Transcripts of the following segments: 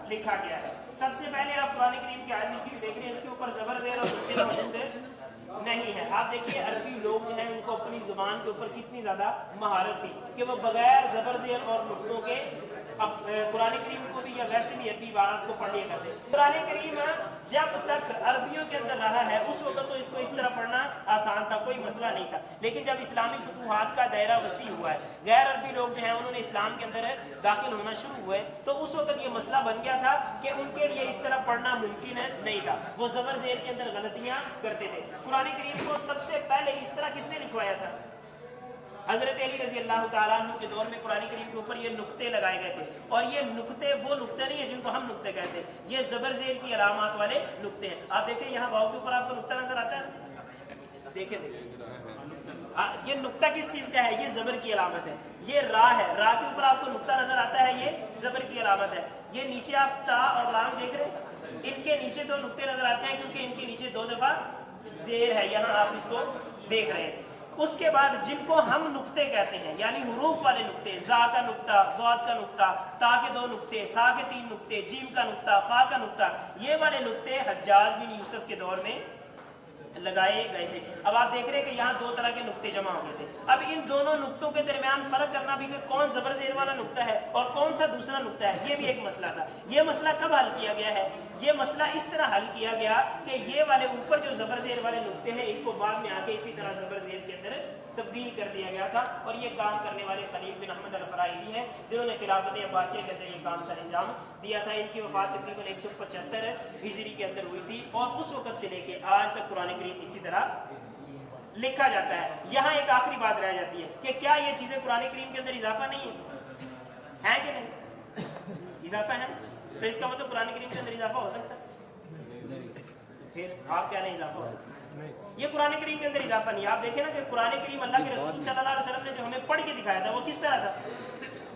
लिखा गया है। सबसे पहले आप कुरान करीम की आयत लिखी देख रहे हैं, इसके ऊपर जबर ज़ेर और नुक्ते मौजूद नहीं है। आप देखिए अरबी लोग जो हैं उनको अपनी जुबान के ऊपर कितनी ज्यादा महारत थी कि वो बगैर जबर ज़ेर और नुक्तों के अब कुरान करीम को भी या वैसे भी अरबी इबारत को पढ़ लिया करते। कुरान करीम जब तक अरबियों के अंदर रहा है उस वक्त तो इसको इस तरह पढ़ना आसान था, कोई मसला नहीं था। लेकिन जब इस्लामी फतूहात का दायरा वसी हुआ है, गैर अरबी लोग जो हैं उन्होंने इस्लाम के अंदर दाखिल होना शुरू हुए, तो उस वक्त ये मसला बन गया था कि उनके लिए इस तरह पढ़ना मुमकिन नहीं था। वो जबर ज़ेर के अंदर गलतियां करते थे। कुरान करीम को सबसे पहले इस तरह किसने लिखवाया था? हजरत अली रजी अल्लाह तआला अन्हु के दौर में कुरान करीम के ऊपर ये नुक्ते लगाए गए थे। और ये नुक्ते वो नुक्ते नहीं है जिनको हम नुक्ते कहते हैं, ये जबर ज़ेर की अलामत वाले नुक्ते हैं। आप देखें यहाँ वाव के ऊपर आपको नुक्ता नजर आता है, देखें ये नुक्ता किस चीज का है? ये जबर की अलामत है। ये रा है, रा के ऊपर आपको नुक्ता नजर आता है, ये जबर की अलामत है। ये नीचे आप ता और लाम देख रहे हैं, इनके नीचे दो नुक्ते नजर आते हैं क्योंकि इनके नीचे दो दफा जेर है, यहाँ आप इसको देख रहे हैं। उसके बाद जिनको हम नुक्ते कहते हैं यानी हुरूफ वाले नुक्ते, जा का नुक्ता, ज़ाद का नुक्ता, ता के दो नुक्ते, सा के तीन नुक्ते, जीम का नुक्ता, फा का नुक्ता, ये वाले नुक्ते हज्जाज बिन यूसुफ के दौर में लगाए गए थे। अब आप देख रहे हैं कि यहाँ दो तरह के नुक्ते जमा हो गए थे। अब इन दोनों नुक्तों के दरमियान फर्क करना भी कि कौन जबर ज़ेर वाला नुक्ता है और कौन सा दूसरा नुक्ता है, ये भी एक मसला था। ये मसला कब हल किया गया है? ये मसला इस तरह हल किया गया कि ये वाले ऊपर जो जबर ज़ेर वाले नुक्ते हैं इनको बाद में आके इसी तरह जबर ज़ेर के अंदर तब्दील कर दिया गया था। और ये काम करने वाले खलील बिन अहमद अल-फराइदी हैं जिन्होंने खिलाफत अब्बासिया के अंदर ये काम सर अंजाम दिया था। इनकी वफात तकरीबन 175 हिजरी के अंदर हुई थी और उस वक्त से लेके आज तक कुरान करीम इसी तरह लिखा जाता है। यहाँ एक आखिरी बात रह जाती है कि क्या ये चीजें कुरान करीम के अंदर इजाफा नहीं है कि नहीं? इजाफा है, तो इसका मतलब कुरान करीम के अंदर इजाफा हो सकता है? फिर आप क्या नहीं इजाफा हो सकता? ये कुरान करीम के अंदर इजाफा नहीं। आप देखें ना कि कुरान करीम अल्लाह के रसूल सल्लल्लाहु अलैहि वसल्लम ने जो हमें पढ़ के दिखाया था वो किस तरह था?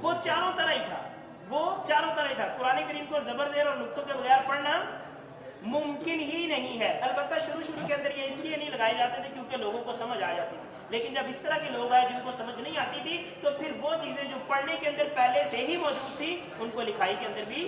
वो चारों तरह ही था, वो चारों तरह ही था। कुरान करीम को जबर ज़ेर और नुक्तों के बगैर पढ़ना मुमकिन ही नहीं है। अलबत्ता शुरू के अंदर ये इसलिए नहीं लगाए जाते थे क्योंकि लोगों को समझ आ जाती थी। लेकिन जब इस तरह के लोग आए जिनको समझ नहीं आती थी तो फिर वो चीजें जो पढ़ने के अंदर पहले से ही मौजूद थी उनको लिखाई के अंदर भी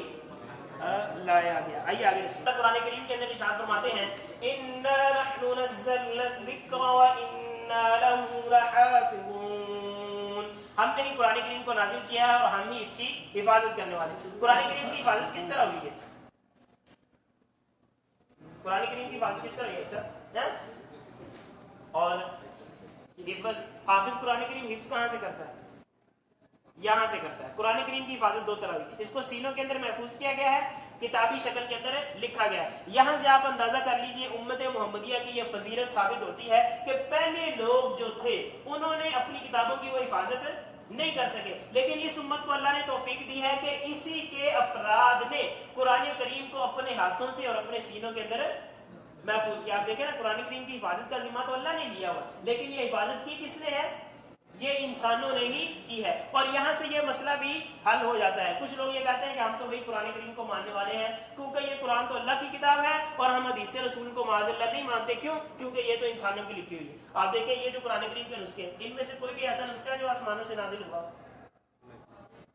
लाया गया। आइए आगे कुरान करीम के अंदर इरशाद फरमाते हैं, इन्ना नहनु नज़्ज़लना ज़िक्रा व इन्ना लहू लहाफ़िज़ून। हमने ही कुरान करीम को नाज़िल किया है और हम ही इसकी हिफाजत करने वाले। कुरान करीम की हिफाजत किस तरह हुई है? कुरान करीम की हिफाजत किस तरह हुई है सर? और हाफिज कुरान करीम हिफ्ज कहाँ से करता है? यहाँ से करता है। कुरान करीम की हिफाजत दो तरह हुई, इसको सीनों के अंदर महफूज किया गया है, किताबी शक्ल के अंदर लिखा गया है। यहाँ से आप अंदाजा कर लीजिए उम्मत मुहम्मदिया की यह फजीलत साबित होती है कि पहले लोग जो थे उन्होंने अपनी किताबों की वो हिफाजत नहीं कर सके, लेकिन इस उम्मत को अल्लाह ने तौफीक दी है कि इसी के अफराद ने कुरान करीम को अपने हाथों से और अपने सीनों के अंदर महफूज किया। आप देखें ना कुरान करीम की हिफाजत का जिम्मा तो अल्लाह ने लिया हुआ, लेकिन ये हिफाजत की किसने है? ये इंसानों ने ही की है। और यहाँ से ये मसला भी हल हो जाता है। कुछ लोग ये कहते हैं कि हम तो भाई कुरान करीम को मानने वाले हैं क्योंकि ये कुरान तो अल्लाह की किताब है और हम हदीस रसूल को माज़अल्लाह नहीं मानते। क्यों? क्योंकि ये तो इंसानों की लिखी हुई है। आप देखिए ये जो कुरान करीम के नुस्खे, इनमें से कोई भी ऐसा नुस्खा जो आसमानों से नाजिल हुआ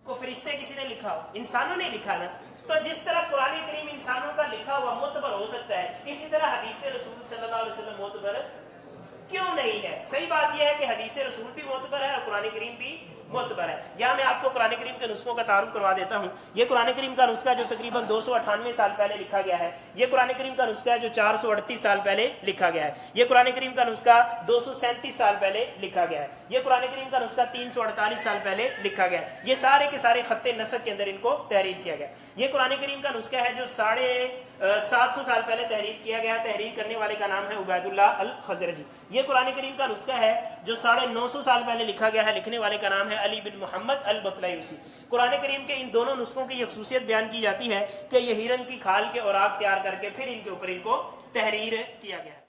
को फरिश्ते किसी ने लिखा हो? इंसानों ने लिखा ना। तो जिस तरह कुरान करीम इंसानों का लिखा हुआ मुतबर हो सकता है, इसी तरह हदीस रसूल सल्लल्लाहु अलैहि वसल्लम मुतबर क्यों नहीं है? सही बात यह है कि हदीस रसूल भी मुतबर है और कुरान करीम भी मुतबर है। यहाँ मैं आपको कुरान करीम के नुस्खों का तारुफ करवा देता हूँ। ये कुरान करीम का नुस्खा जो तकरीबन 298 साल पहले लिखा गया है। ये कुरान करीम का नुस्खा है जो 438 साल पहले लिखा गया है। ये कुरान करीम का नुस्खा 237 साल पहले लिखा गया है। ये कुरान करीम का नुस्खा 348 साल पहले लिखा गया है। ये सारे के सारे खत्ते नसक के अंदर इनको तहरीर किया गया। ये कुरान करीम का नुस्खा है जो 750 साल पहले तहरीर किया गया। तहरीर करने वाले का नाम है उबैदुल्लाह अल खज़रजी। ये कुरान करीम का नुस्खा है जो 950 साल पहले लिखा गया है। लिखने वाले का नाम है अली बिन मोहम्मद अल बतलयूसी। कुरान करीम के इन दोनों नुस्खों की खसूसियत बयान की जाती है कि ये हिरन की खाल के औराक तैयार करके फिर इनके ऊपर इनको तहरीर किया गया है।